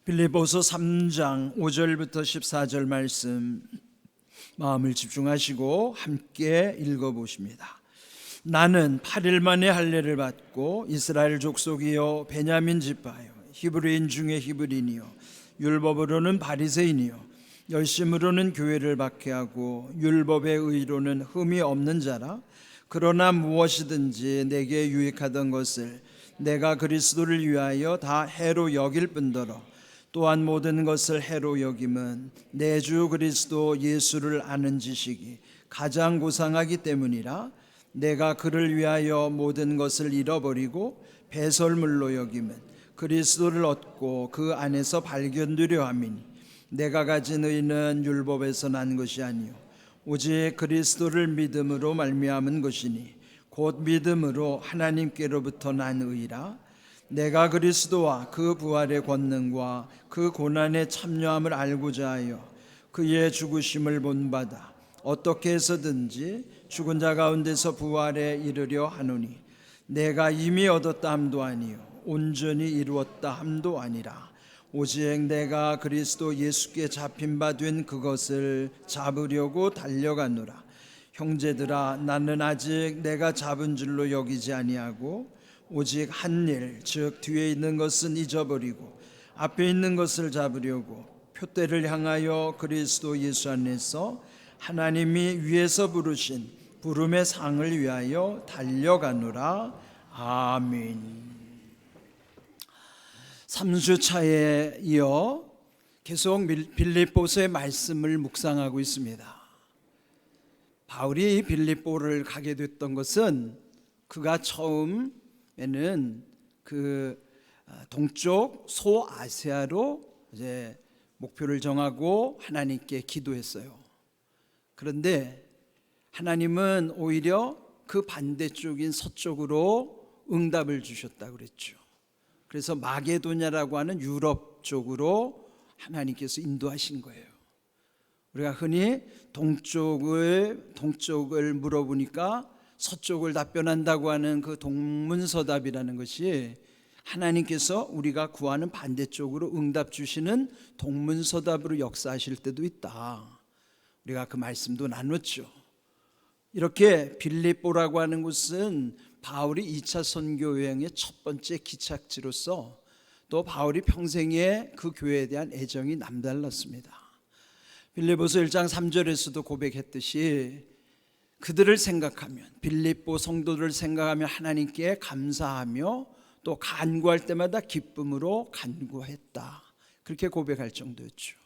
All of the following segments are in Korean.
빌립보서 3장 5절부터 14절 말씀 마음을 집중하시고 함께 읽어보십니다. 나는 8일 만에 할례를 받고 이스라엘 족속이요 베냐민 지파요 히브리인 중에 히브리인이요 율법으로는 바리새인이요 열심으로는 교회를 박해하고 율법의 의로는 흠이 없는 자라. 그러나 무엇이든지 내게 유익하던 것을 내가 그리스도를 위하여 다 해로 여길 뿐더러 또한 모든 것을 해로 여김은 내 주 그리스도 예수를 아는 지식이 가장 고상하기 때문이라. 내가 그를 위하여 모든 것을 잃어버리고 배설물로 여김은 그리스도를 얻고 그 안에서 발견되려 함이니 내가 가진 의는 율법에서 난 것이 아니요 오직 그리스도를 믿음으로 말미암은 것이니 곧 믿음으로 하나님께로부터 난 의라. 내가 그리스도와 그 부활의 권능과 그 고난에 참여함을 알고자 하여 그의 죽으심을 본받아 어떻게 해서든지 죽은 자 가운데서 부활에 이르려 하노니 내가 이미 얻었다 함도 아니요 온전히 이루었다 함도 아니라 오직 내가 그리스도 예수께 잡힌 바 된 그것을 잡으려고 달려가노라. 형제들아, 나는 아직 내가 잡은 줄로 여기지 아니하고 오직 한 일, 즉 뒤에 있는 것은 잊어버리고 앞에 있는 것을 잡으려고 표대를 향하여 그리스도 예수 안에서 하나님이 위에서 부르신 부름의 상을 위하여 달려가노라. 아멘. 3주차에 이어 계속 빌립보서의 말씀을 묵상하고 있습니다. 바울이 빌립보를 가게 됐던 것은 그가 처음에는 그 동쪽 소아시아로 이제 목표를 정하고 하나님께 기도했어요. 그런데 하나님은 오히려 그 반대쪽인 서쪽으로 응답을 주셨다고 그랬죠. 그래서 마게도냐라고 하는 유럽 쪽으로 하나님께서 인도하신 거예요. 우리가 흔히 동쪽을 물어보니까 서쪽을 답변한다고 하는 그 동문서답이라는 것이 하나님께서 우리가 구하는 반대쪽으로 응답 주시는 동문서답으로 역사하실 때도 있다. 우리가 그 말씀도 나눴죠. 이렇게 빌립보라고 하는 곳은 바울이 2차 선교 여행의 첫 번째 기착지로서 또 바울이 평생에 그 교회에 대한 애정이 남달랐습니다. 빌립보서 1장 3절에서도 고백했듯이 그들을 생각하면, 빌립보 성도들을 생각하며 하나님께 감사하며 또 간구할 때마다 기쁨으로 간구했다. 그렇게 고백할 정도였죠.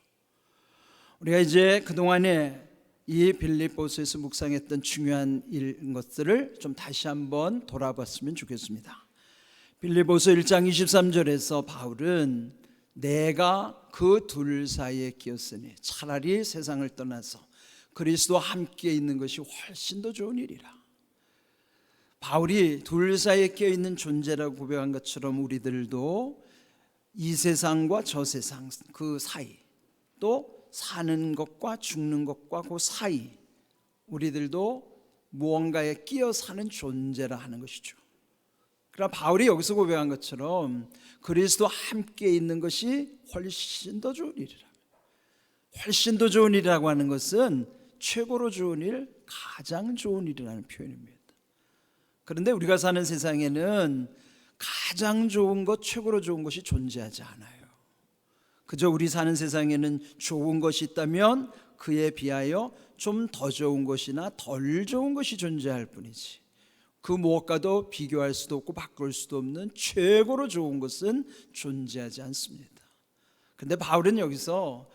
우리가 이제 그동안에 이 빌립보서에서 묵상했던 중요한 것들을 좀 다시 한번 돌아봤으면 좋겠습니다. 빌립보서 1장 23절에서 바울은 내가 그 둘 사이에 끼었으니 차라리 세상을 떠나서 그리스도와 함께 있는 것이 훨씬 더 좋은 일이라. 바울이 둘 사이에 끼어있는 존재라고 고백한 것처럼 우리들도 이 세상과 저 세상 그 사이, 또 사는 것과 죽는 것과 그 사이, 우리들도 무언가에 끼어 사는 존재라 하는 것이죠. 그러나 바울이 여기서 고백한 것처럼 그리스도와 함께 있는 것이 훨씬 더 좋은 일이라. 훨씬 더 좋은 일이라고 하는 것은 최고로 좋은 일, 가장 좋은 일이라는 표현입니다. 그런데 우리가 사는 세상에는 가장 좋은 것, 최고로 좋은 것이 존재하지 않아요. 그저 우리 사는 세상에는 좋은 것이 있다면 그에 비하여 좀 더 좋은 것이나 덜 좋은 것이 존재할 뿐이지 그 무엇과도 비교할 수도 없고 바꿀 수도 없는 최고로 좋은 것은 존재하지 않습니다. 그런데 바울은 여기서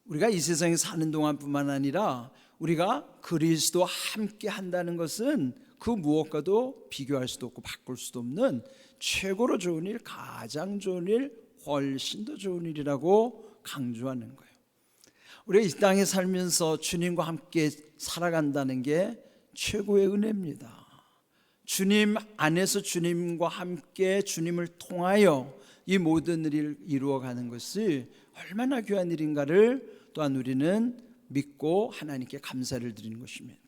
우리가 이 세상에 사는 동안뿐만 아니라 우리가 그리스도와 함께 한다는 것은 그 무엇과도 비교할 수도 없고 바꿀 수도 없는 최고로 좋은 일, 가장 좋은 일, 훨씬 더 좋은 일이라고 강조하는 거예요. 우리가 이 땅에 살면서 주님과 함께 살아간다는 게 최고의 은혜입니다. 주님 안에서 주님과 함께 주님을 통하여 이 모든 일을 이루어가는 것이 얼마나 귀한 일인가를 또한 우리는 믿고 하나님께 감사를 드리는 것입니다.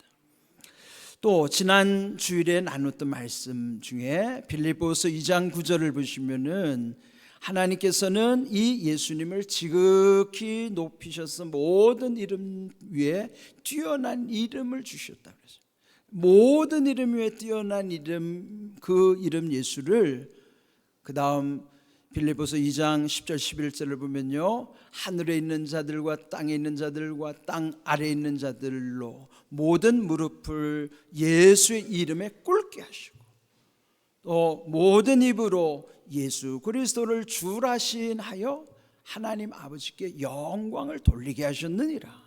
또 지난 주일에 나눴던 말씀 중에 빌립보서 2장 9절을 보시면은 하나님께서는 이 예수님을 지극히 높이셔서 모든 이름 위에 뛰어난 이름을 주셨다 그랬어요. 모든 이름 위에 뛰어난 이름, 그 이름 예수를 그 다음 빌립보서 2장 10절 11절을 보면요, 하늘에 있는 자들과 땅에 있는 자들과 땅 아래에 있는 자들로 모든 무릎을 예수의 이름에 꿇게 하시고 또 모든 입으로 예수 그리스도를 주라신 하여 하나님 아버지께 영광을 돌리게 하셨느니라.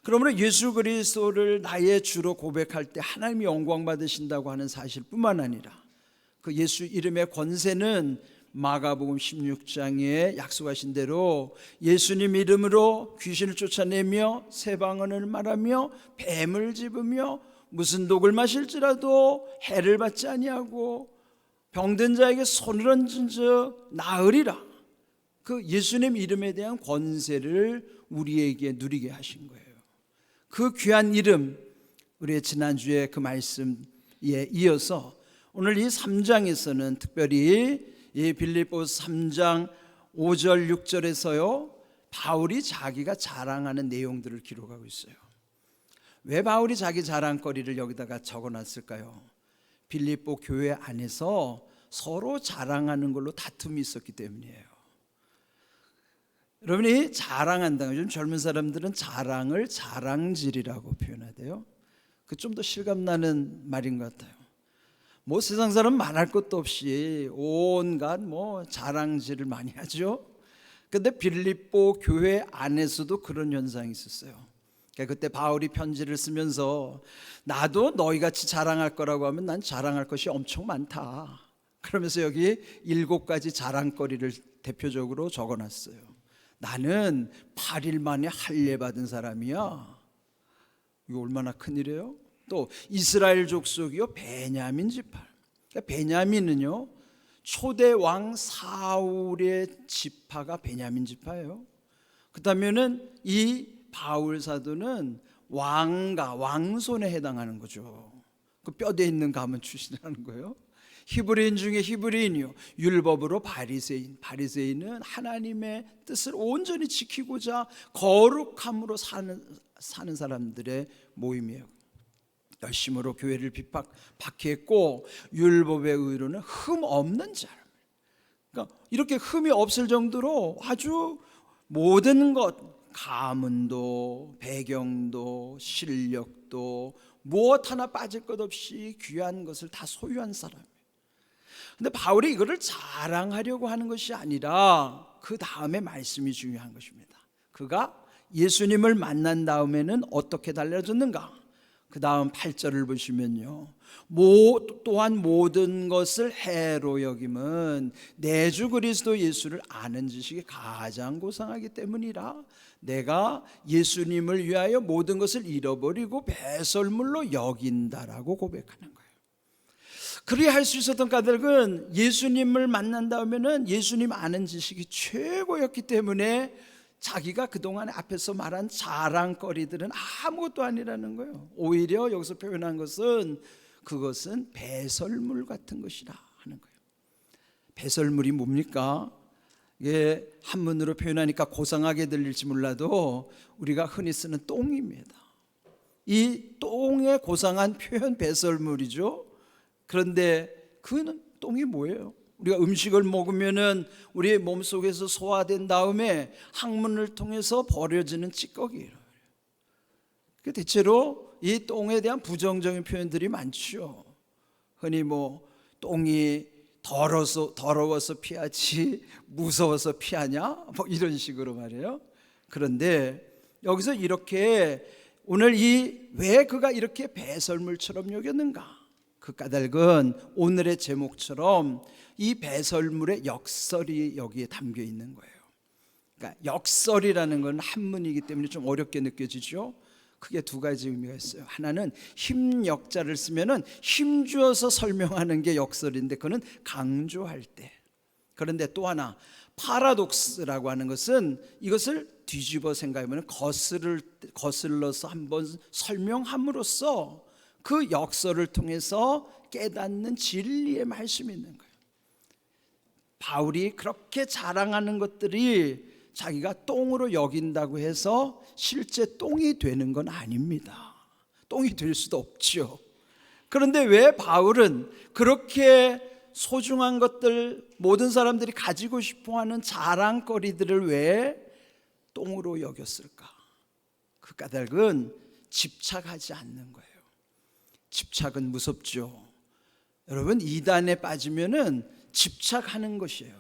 그러므로 예수 그리스도를 나의 주로 고백할 때 하나님이 영광 받으신다고 하는 사실뿐만 아니라 그 예수 이름의 권세는 마가복음 16장에 약속하신 대로 예수님 이름으로 귀신을 쫓아내며 새 방언을 말하며 뱀을 집으며 무슨 독을 마실지라도 해를 받지 아니하고 병든 자에게 손을 얹은즉 나으리라. 그 예수님 이름에 대한 권세를 우리에게 누리게 하신 거예요. 그 귀한 이름, 우리의 지난주에 그 말씀에 이어서 오늘 이 3장에서는 특별히 이 빌립보서 3장 5절 6절에서요 바울이 자기가 자랑하는 내용들을 기록하고 있어요. 왜 바울이 자기 자랑거리를 여기다가 적어놨을까요? 빌립보 교회 안에서 서로 자랑하는 걸로 다툼이 있었기 때문이에요. 여러분이 자랑한다는, 요즘 젊은 사람들은 자랑을 자랑질이라고 표현하대요. 그 좀 더 실감나는 말인 것 같아요. 뭐 세상 사람 말할 것도 없이 온갖 뭐 자랑질을 많이 하죠. 근데 빌립보 교회 안에서도 그런 현상이 있었어요. 그때 바울이 편지를 쓰면서 나도 너희같이 자랑할 거라고 하면 난 자랑할 것이 엄청 많다. 그러면서 여기 7가지 자랑거리를 대표적으로 적어놨어요. 나는 8일 만에 할례 받은 사람이야. 이거 얼마나 큰일이에요. 또 이스라엘 족속이요 베냐민 지파. 그러니까 베냐민은요 초대 왕 사울의 지파가 베냐민 지파예요. 그렇다면은 이 바울 사도는 왕손에 해당하는 거죠. 그 뼈대 있는 가문 출신이라는 거예요. 히브리인 중에 히브리인이요 율법으로 바리새인은 하나님의 뜻을 온전히 지키고자 거룩함으로 사는 사람들의 모임이에요. 열심으로 교회를 핍박받게 했고 율법의 의로는 흠 없는 자람. 그러니까 이렇게 흠이 없을 정도로 아주 모든 것, 가문도 배경도 실력도 무엇 하나 빠질 것 없이 귀한 것을 다 소유한 사람이에요. 근데 바울이 이거를 자랑하려고 하는 것이 아니라 그 다음에 말씀이 중요한 것입니다. 그가 예수님을 만난 다음에는 어떻게 달라졌는가? 그 다음 8절을 보시면요 또한 모든 것을 해로 여김은 내 주 그리스도 예수를 아는 지식이 가장 고상하기 때문이라. 내가 예수님을 위하여 모든 것을 잃어버리고 배설물로 여긴다라고 고백하는 거예요. 그리야 할 수 있었던 까닭은 예수님을 만난 다음에는 예수님 아는 지식이 최고였기 때문에 자기가 그동안 앞에서 말한 자랑거리들은 아무것도 아니라는 거예요. 오히려 여기서 표현한 것은 그것은 배설물 같은 것이라 하는 거예요. 배설물이 뭡니까? 이게 한문으로 표현하니까 고상하게 들릴지 몰라도 우리가 흔히 쓰는 똥입니다. 이 똥의 고상한 표현 배설물이죠. 그런데 그 똥이 뭐예요? 우리가 음식을 먹으면은 우리의 몸속에서 소화된 다음에 항문을 통해서 버려지는 찌꺼기예요. 대체로 이 똥에 대한 부정적인 표현들이 많죠. 흔히 뭐 똥이 더러워서 피하지 무서워서 피하냐? 뭐 이런 식으로 말해요. 그런데 여기서 이렇게 오늘 왜 그가 이렇게 배설물처럼 여겼는가? 그 까닭은 오늘의 제목처럼 이 배설물의 역설이 여기에 담겨 있는 거예요. 그러니까 역설이라는 건 한문이기 때문에 좀 어렵게 느껴지죠. 크게 2가지 의미가 있어요. 하나는 힘역자를 쓰면은 힘주어서 설명하는 게 역설인데 그거는 강조할 때. 그런데 또 하나 파라독스라고 하는 것은 이것을 뒤집어 생각하면 거슬러서 한번 설명함으로써 그 역설을 통해서 깨닫는 진리의 말씀이 있는 거예요. 바울이 그렇게 자랑하는 것들이 자기가 똥으로 여긴다고 해서 실제 똥이 되는 건 아닙니다. 똥이 될 수도 없죠. 그런데 왜 바울은 그렇게 소중한 것들, 모든 사람들이 가지고 싶어하는 자랑거리들을 왜 똥으로 여겼을까? 그 까닭은 집착하지 않는 거예요. 집착은 무섭죠. 여러분, 이단에 빠지면은 집착하는 것이에요.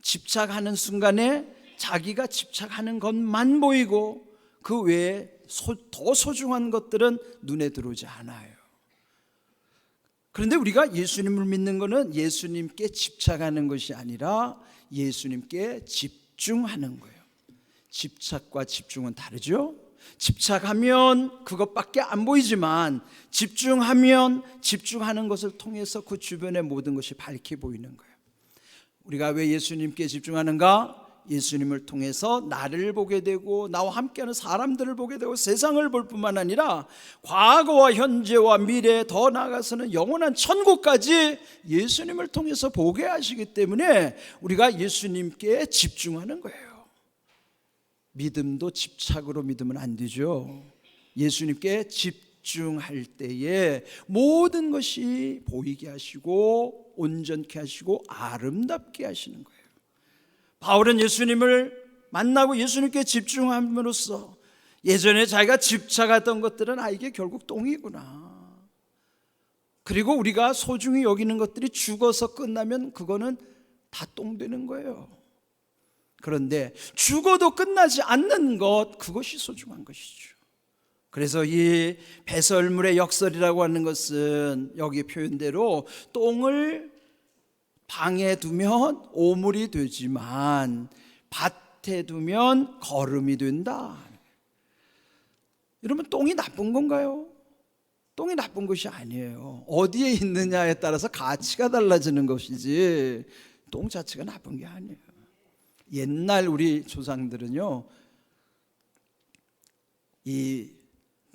집착하는 순간에 자기가 집착하는 것만 보이고 그 외에 더 소중한 것들은 눈에 들어오지 않아요. 그런데 우리가 예수님을 믿는 것은 예수님께 집착하는 것이 아니라 예수님께 집중하는 거예요. 집착과 집중은 다르죠. 집착하면 그것밖에 안 보이지만 집중하면 집중하는 것을 통해서 그 주변의 모든 것이 밝게 보이는 거예요. 우리가 왜 예수님께 집중하는가? 예수님을 통해서 나를 보게 되고 나와 함께하는 사람들을 보게 되고 세상을 볼 뿐만 아니라 과거와 현재와 미래, 더 나아가서는 영원한 천국까지 예수님을 통해서 보게 하시기 때문에 우리가 예수님께 집중하는 거예요. 믿음도 집착으로 믿으면 안 되죠. 예수님께 집중할 때에 모든 것이 보이게 하시고 온전케 하시고 아름답게 하시는 거예요. 바울은 예수님을 만나고 예수님께 집중함으로써 예전에 자기가 집착하던 것들은 이게 결국 똥이구나. 그리고 우리가 소중히 여기는 것들이 죽어서 끝나면 그거는 다 똥 되는 거예요. 그런데 죽어도 끝나지 않는 것, 그것이 소중한 것이죠. 그래서 이 배설물의 역설이라고 하는 것은 여기 표현대로 똥을 방에 두면 오물이 되지만 밭에 두면 거름이 된다. 여러분, 똥이 나쁜 건가요? 똥이 나쁜 것이 아니에요. 어디에 있느냐에 따라서 가치가 달라지는 것이지 똥 자체가 나쁜 게 아니에요. 옛날 우리 조상들은요, 이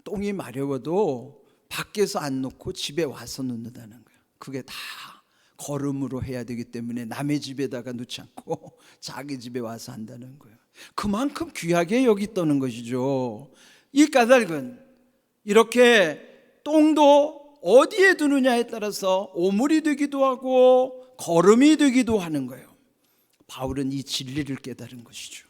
똥이 마려워도 밖에서 안 놓고 집에 와서 놓는다는 거예요. 그게 다 거름으로 해야 되기 때문에 남의 집에다가 놓지 않고 자기 집에 와서 한다는 거예요. 그만큼 귀하게 여겼다는 것이죠. 이 까닭은 이렇게 똥도 어디에 두느냐에 따라서 오물이 되기도 하고 거름이 되기도 하는 거예요. 바울은 이 진리를 깨달은 것이죠.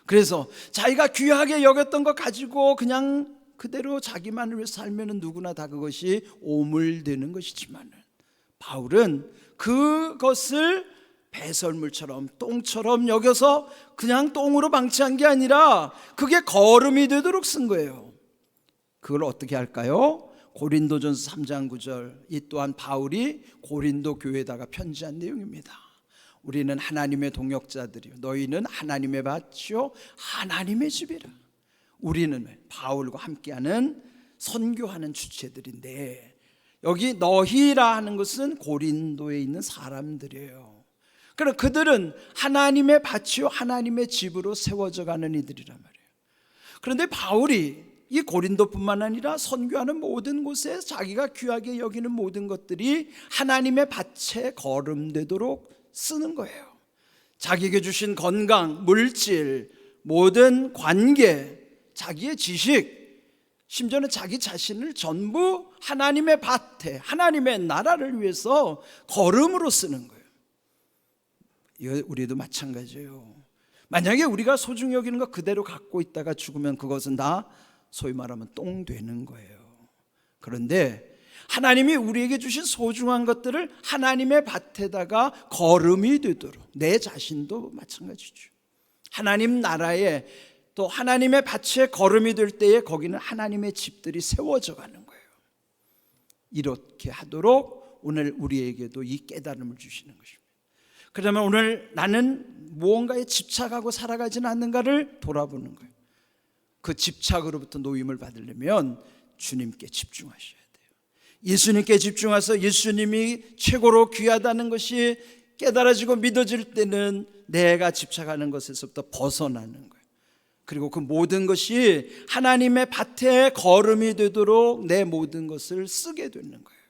그래서 자기가 귀하게 여겼던 것 가지고 그냥 그대로 자기만을 위해 살면 누구나 다 그것이 오물되는 것이지만 바울은 그것을 배설물처럼 똥처럼 여겨서 그냥 똥으로 방치한 게 아니라 그게 거름이 되도록 쓴 거예요. 그걸 어떻게 할까요? 고린도전서 3장 9절, 이 또한 바울이 고린도 교회에다가 편지한 내용입니다. 우리는 하나님의 동역자들이요 너희는 하나님의 밭이요 하나님의 집이라. 우리는 바울과 함께하는 선교하는 주체들인데, 여기 너희라 하는 것은 고린도에 있는 사람들이에요. 그럼 그들은 하나님의 밭이요 하나님의 집으로 세워져 가는 이들이란 말이에요. 그런데 바울이 이 고린도뿐만 아니라 선교하는 모든 곳에 자기가 귀하게 여기는 모든 것들이 하나님의 밭에 거름되도록 쓰는 거예요. 자기에게 주신 건강, 물질, 모든 관계, 자기의 지식, 심지어는 자기 자신을 전부 하나님의 밭에, 하나님의 나라를 위해서 거름으로 쓰는 거예요. 이거 우리도 마찬가지예요. 만약에 우리가 소중히 여기는 거 그대로 갖고 있다가 죽으면 그것은 다 소위 말하면 똥 되는 거예요. 그런데 하나님이 우리에게 주신 소중한 것들을 하나님의 밭에다가 거름이 되도록, 내 자신도 마찬가지죠. 하나님 나라에 또 하나님의 밭에 거름이 될 때에 거기는 하나님의 집들이 세워져 가는 거예요. 이렇게 하도록 오늘 우리에게도 이 깨달음을 주시는 것입니다. 그러면 오늘 나는 무언가에 집착하고 살아가지는 않는가를 돌아보는 거예요. 그 집착으로부터 노임을 받으려면 주님께 집중하셔야 돼요. 예수님께 집중해서 예수님이 최고로 귀하다는 것이 깨달아지고 믿어질 때는 내가 집착하는 것에서부터 벗어나는 거예요. 그리고 그 모든 것이 하나님의 밭에 거름이 되도록 내 모든 것을 쓰게 되는 거예요.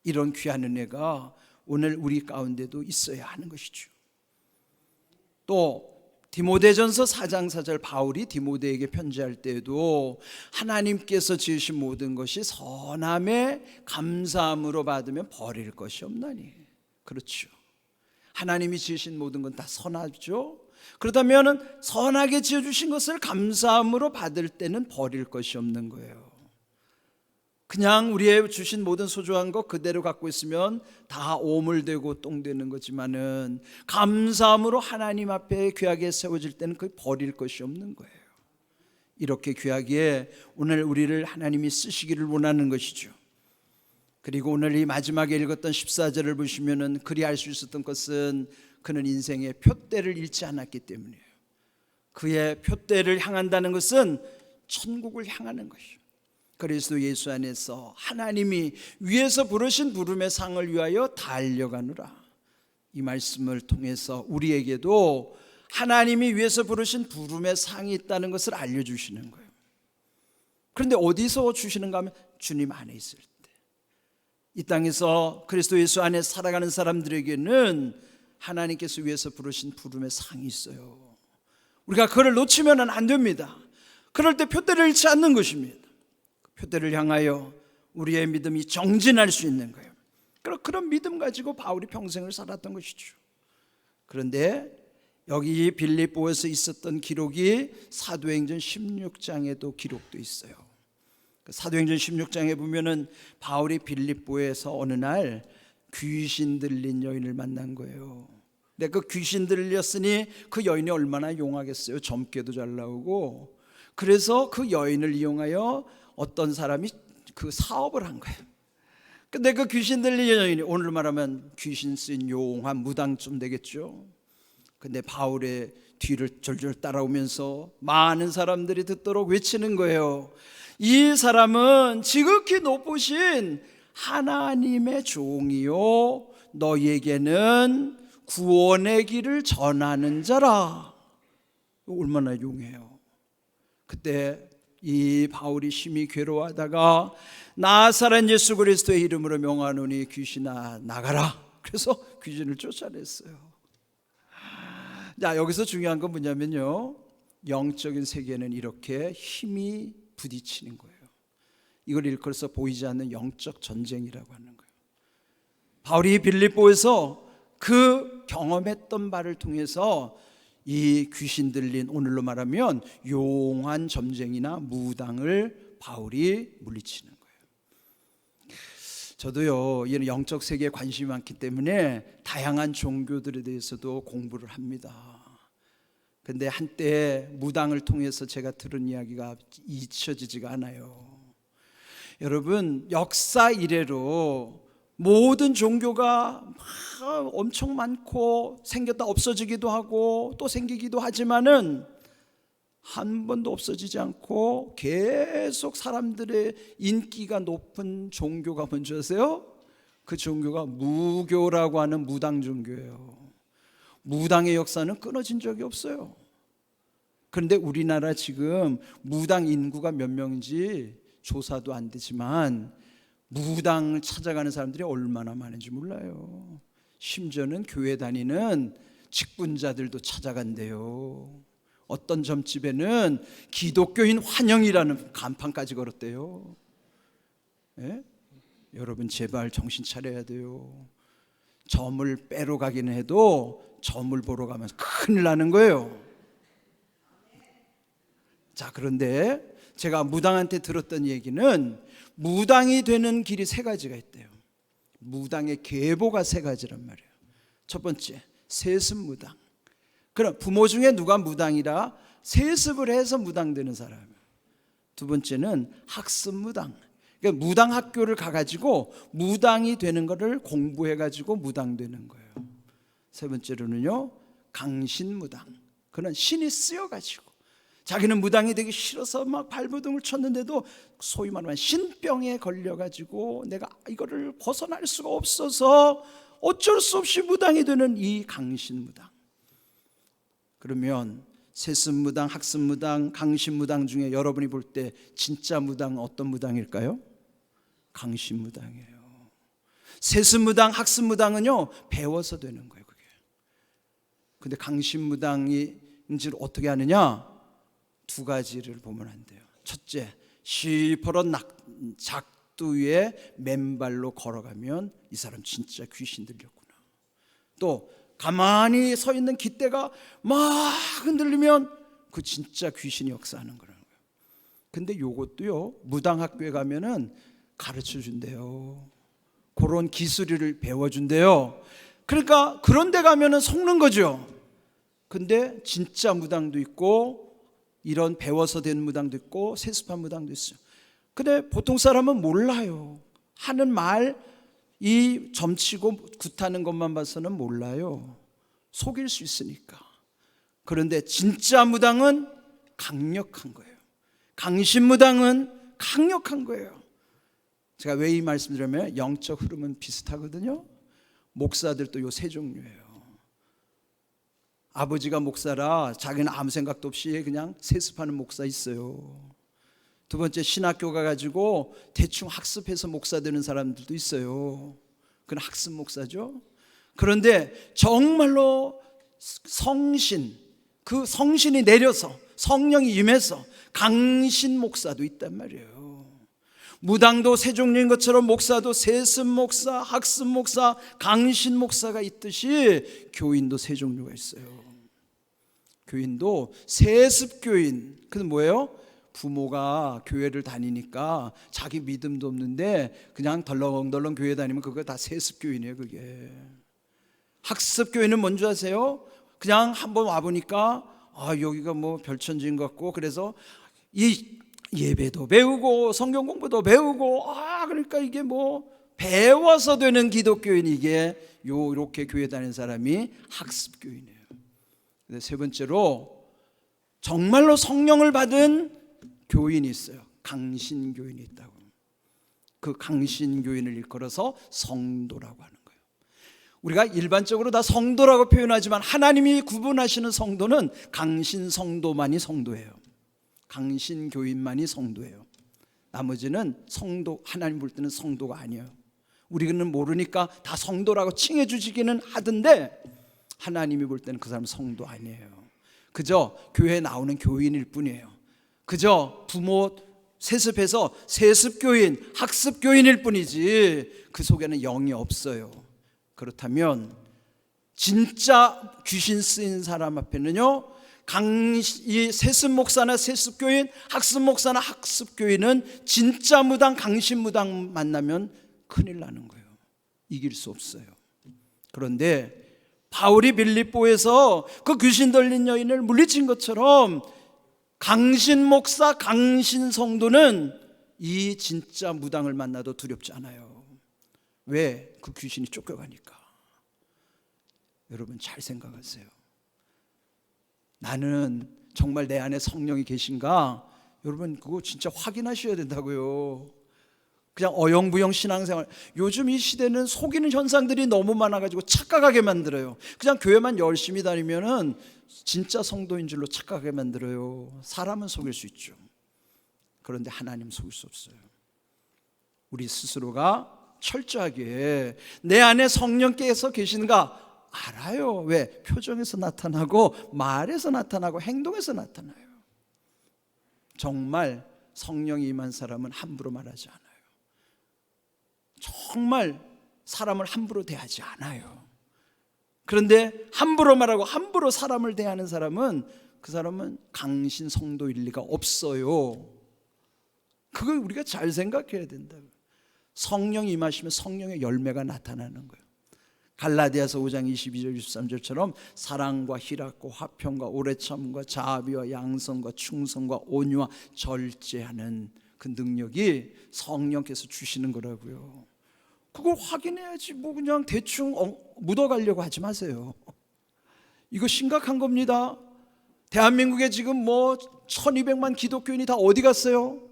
이런 귀한 은혜가 오늘 우리 가운데도 있어야 하는 것이죠. 또 디모데전서 4장 4절 바울이 디모데에게 편지할 때에도 하나님께서 지으신 모든 것이 선함에 감사함으로 받으면 버릴 것이 없나니. 그렇죠. 하나님이 지으신 모든 건 다 선하죠. 그렇다면 선하게 지어주신 것을 감사함으로 받을 때는 버릴 것이 없는 거예요. 그냥 우리의 주신 모든 소중한 것 그대로 갖고 있으면 다 오물되고 똥되는 거지만은 감사함으로 하나님 앞에 귀하게 세워질 때는 그 버릴 것이 없는 거예요. 이렇게 귀하게 오늘 우리를 하나님이 쓰시기를 원하는 것이죠. 그리고 오늘 이 마지막에 읽었던 14절을 보시면은 그리 알 수 있었던 것은 그는 인생의 표대를 잃지 않았기 때문이에요. 그의 표대를 향한다는 것은 천국을 향하는 것이요. 그리스도 예수 안에서 하나님이 위에서 부르신 부름의 상을 위하여 달려가느라. 이 말씀을 통해서 우리에게도 하나님이 위에서 부르신 부름의 상이 있다는 것을 알려주시는 거예요. 그런데 어디서 주시는가 하면 주님 안에 있을 때, 이 땅에서 그리스도 예수 안에 살아가는 사람들에게는 하나님께서 위에서 부르신 부름의 상이 있어요. 우리가 그걸 놓치면 안 됩니다. 그럴 때 표대를 잃지 않는 것입니다. 표대를 향하여 우리의 믿음이 정진할 수 있는 거예요. 그런 믿음 가지고 바울이 평생을 살았던 것이죠. 그런데 여기 빌립보에서 있었던 기록이 사도행전 16장에도 기록돼 있어요. 사도행전 16장에 보면은 바울이 빌립보에서 어느 날 귀신 들린 여인을 만난 거예요. 근데 그 귀신 들렸으니 그 여인이 얼마나 용하겠어요. 젊게도 잘 나오고. 그래서 그 여인을 이용하여 어떤 사람이 그 사업을 한 거예요. 근데 그 귀신 들린 여인이 오늘 말하면 귀신 쓰인 용한 무당쯤 되겠죠. 근데 바울의 뒤를 졸졸 따라오면서 많은 사람들이 듣도록 외치는 거예요. 이 사람은 지극히 높으신 하나님의 종이요 너희에게는 구원의 길을 전하는 자라. 얼마나 용해요. 그때 이 바울이 심히 괴로워하다가 나사렛 예수 그리스도의 이름으로 명하노니 귀신아 나가라. 그래서 귀신을 쫓아냈어요. 자, 여기서 중요한 건 뭐냐면요, 영적인 세계는 이렇게 힘이 부딪히는 거예요. 이걸 일컬어서 보이지 않는 영적 전쟁이라고 하는 거예요. 바울이 빌립보에서 그 경험했던 바를 통해서 이 귀신 들린, 오늘로 말하면 용한 점쟁이나 무당을 바울이 물리치는 거예요. 저도요, 이런 영적 세계에 관심이 많기 때문에 다양한 종교들에 대해서도 공부를 합니다. 근데 한때 무당을 통해서 제가 들은 이야기가 잊혀지지가 않아요. 여러분, 역사 이래로 모든 종교가 엄청 많고 생겼다 없어지기도 하고 또 생기기도 하지만은 한 번도 없어지지 않고 계속 사람들의 인기가 높은 종교가 뭔지 아세요? 그 종교가 무교라고 하는 무당 종교예요. 무당의 역사는 끊어진 적이 없어요. 그런데 우리나라 지금 무당 인구가 몇 명인지 조사도 안 되지만 무당을 찾아가는 사람들이 얼마나 많은지 몰라요. 심지어는 교회 다니는 직분자들도 찾아간대요. 어떤 점집에는 기독교인 환영이라는 간판까지 걸었대요. 예? 여러분 제발 정신 차려야 돼요. 점을 빼러 가기는 해도 점을 보러 가면 큰일 나는 거예요. 자, 그런데 제가 무당한테 들었던 얘기는 무당이 되는 길이 세 가지가 있대요. 무당의 계보가 세 가지란 말이에요. 첫 번째, 세습무당. 그럼 부모 중에 누가 무당이라 세습을 해서 무당되는 사람이에요. 두 번째는 학습무당. 그러니까 무당 학교를 가가지고 무당이 되는 거를 공부해가지고 무당되는 거예요. 세 번째로는요, 강신무당. 그는 신이 쓰여가지고 자기는 무당이 되기 싫어서 막 발버둥을 쳤는데도 소위 말하면 신병에 걸려가지고 내가 이거를 벗어날 수가 없어서 어쩔 수 없이 무당이 되는 이 강신무당. 그러면 세습무당, 학습무당, 강신무당 중에 여러분이 볼 때 진짜 무당은 어떤 무당일까요? 강신무당이에요. 세습무당, 학습무당은요 배워서 되는 거예요. 그게. 근데 강신무당인지를 어떻게 아느냐? 두 가지를 보면 안 돼요. 첫째, 시퍼런 작두 위에 맨발로 걸어가면 이 사람 진짜 귀신 들렸구나. 또 가만히 서 있는 깃대가 막 흔들리면 그 진짜 귀신이 역사하는 거라는 거예요. 근데 요것도요 무당학교에 가면은 가르쳐 준대요. 그런 기술을 배워준대요. 그러니까 그런 데 가면은 속는 거죠. 근데 진짜 무당도 있고 이런 배워서 된 무당도 있고 세습한 무당도 있어요. 근데 보통 사람은 몰라요. 하는 말, 이 점치고 굿하는 것만 봐서는 몰라요. 속일 수 있으니까. 그런데 진짜 무당은 강력한 거예요. 강신무당은 강력한 거예요. 제가 왜 이 말씀드리냐면 영적 흐름은 비슷하거든요. 목사들도 요 세 종류예요. 아버지가 목사라 자기는 아무 생각도 없이 그냥 세습하는 목사 있어요. 두 번째, 신학교 가가지고 대충 학습해서 목사 되는 사람들도 있어요. 그건 학습 목사죠. 그런데 정말로 성신, 그 성신이 내려서 성령이 임해서 강신 목사도 있단 말이에요. 무당도 세 종류인 것처럼 목사도 세습 목사, 학습 목사, 강신 목사가 있듯이 교인도 세 종류가 있어요. 교인도 세습 교인, 그건 뭐예요? 부모가 교회를 다니니까 자기 믿음도 없는데 그냥 덜렁덜렁 교회 다니면 그거 다 세습 교인이에요. 그게. 학습 교인은 뭔지 아세요? 그냥 한번 와보니까 여기가 뭐 별천지인 것 같고, 그래서 이 예배도 배우고 성경 공부도 배우고 그러니까 이게 뭐 배워서 되는 기독교인, 이게 이렇게 교회 다니는 사람이 학습 교인이에요. 근데 세 번째로 정말로 성령을 받은 교인이 있어요. 강신 교인이 있다고. 그 강신 교인을 일컬어서 성도라고 하는 거예요. 우리가 일반적으로 다 성도라고 표현하지만 하나님이 구분하시는 성도는 강신 성도만이 성도예요. 강신 교인만이 성도예요. 나머지는 성도, 하나님 볼 때는 성도가 아니에요. 우리는 모르니까 다 성도라고 칭해 주시기는 하던데 하나님이 볼 때는 그 사람은 성도 아니에요. 그저 교회에 나오는 교인일 뿐이에요. 그저 부모 세습해서 세습교인, 학습교인일 뿐이지 그 속에는 영이 없어요. 그렇다면 진짜 귀신 쓰인 사람 앞에는요, 이 세습 목사나 세습교인, 학습 목사나 학습교인은 진짜 무당, 강신 무당 만나면 큰일 나는 거예요. 이길 수 없어요. 그런데 바울이 빌립보에서 그 귀신 들린 여인을 물리친 것처럼 강신 목사, 강신 성도는 이 진짜 무당을 만나도 두렵지 않아요. 왜? 그 귀신이 쫓겨가니까. 여러분 잘 생각하세요. 나는 정말 내 안에 성령이 계신가? 여러분 그거 진짜 확인하셔야 된다고요. 그냥 어영부영 신앙생활, 요즘 이 시대는 속이는 현상들이 너무 많아가지고 착각하게 만들어요. 그냥 교회만 열심히 다니면은 진짜 성도인 줄로 착각하게 만들어요. 사람은 속일 수 있죠. 그런데 하나님 속일 수 없어요. 우리 스스로가 철저하게 내 안에 성령께서 계신가 알아요. 왜? 표정에서 나타나고 말에서 나타나고 행동에서 나타나요. 정말 성령이 임한 사람은 함부로 말하지 않아요. 정말 사람을 함부로 대하지 않아요. 그런데 함부로 말하고 함부로 사람을 대하는 사람은 그 사람은 강신 성도일 리가 없어요. 그걸 우리가 잘 생각해야 된다고요. 성령이 임하시면 성령의 열매가 나타나는 거예요. 갈라디아서 5장 22절 23절처럼 사랑과 희락과 화평과 오래참과 자비와 양선과 충성과 온유와 절제하는 그 능력이 성령께서 주시는 거라고요. 그걸 확인해야지 뭐 그냥 대충 묻어가려고 하지 마세요. 이거 심각한 겁니다. 대한민국에 지금 뭐 1200만 기독교인이 다 어디 갔어요?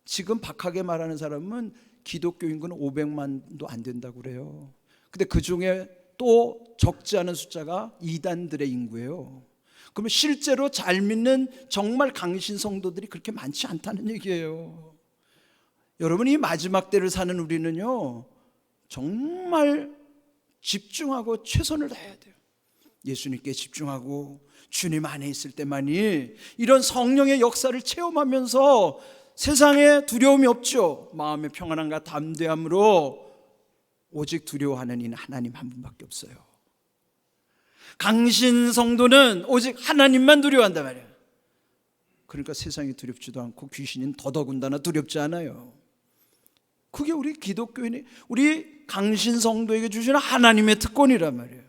지금 박하게 말하는 사람은 기독교 인구는 500만도 안 된다고 그래요. 근데 그 중에 또 적지 않은 숫자가 이단들의 인구예요. 그러면 실제로 잘 믿는 정말 강신 성도들이 그렇게 많지 않다는 얘기예요. 여러분 이 마지막 때를 사는 우리는요, 정말 집중하고 최선을 다해야 돼요. 예수님께 집중하고 주님 안에 있을 때만이 이런 성령의 역사를 체험하면서 세상에 두려움이 없죠. 마음의 평안함과 담대함으로 오직 두려워하는 이는 하나님 한 분밖에 없어요. 강신 성도는 오직 하나님만 두려워한단 말이에요. 그러니까 세상이 두렵지도 않고 귀신은 더더군다나 두렵지 않아요. 그게 우리 기독교인이, 우리 강신 성도에게 주시는 하나님의 특권이란 말이에요.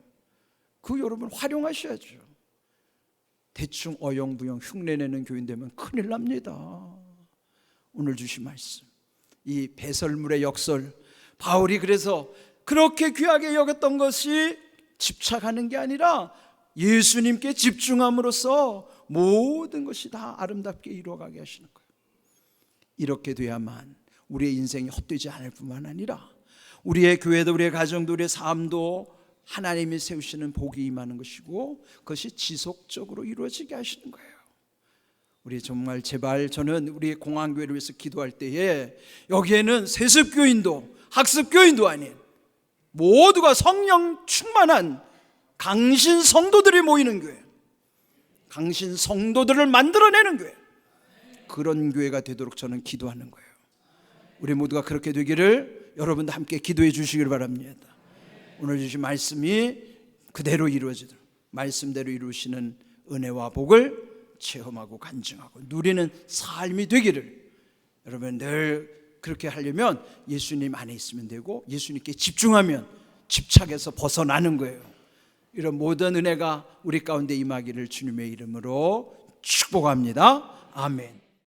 그거 여러분 활용하셔야죠. 대충 어영부영 흉내내는 교인 되면 큰일 납니다. 오늘 주신 말씀, 이 배설물의 역설, 바울이 그래서 그렇게 귀하게 여겼던 것이 집착하는 게 아니라 예수님께 집중함으로써 모든 것이 다 아름답게 이루어가게 하시는 거예요. 이렇게 돼야만 우리의 인생이 헛되지 않을 뿐만 아니라 우리의 교회도, 우리의 가정도, 우리의 삶도 하나님이 세우시는 복이 임하는 것이고 그것이 지속적으로 이루어지게 하시는 거예요. 우리 정말 제발, 저는 우리 공항교회를 위해서 기도할 때에 여기에는 세습교인도 학습교인도 아닌 모두가 성령 충만한 강신 성도들이 모이는 교회, 강신 성도들을 만들어내는 교회, 그런 교회가 되도록 저는 기도하는 거예요. 우리 모두가 그렇게 되기를 여러분도 함께 기도해 주시길 바랍니다. 오늘 주신 말씀이 그대로 이루어지도록, 말씀대로 이루시는 은혜와 복을 체험하고 간증하고 누리는 삶이 되기를, 여러분 늘 그렇게 하려면 예수님 안에 있으면 되고 예수님께 집중하면 집착에서 벗어나는 거예요. 이런 모든 은혜가 우리 가운데 임하기를 주님의 이름으로 축복합니다. 아멘.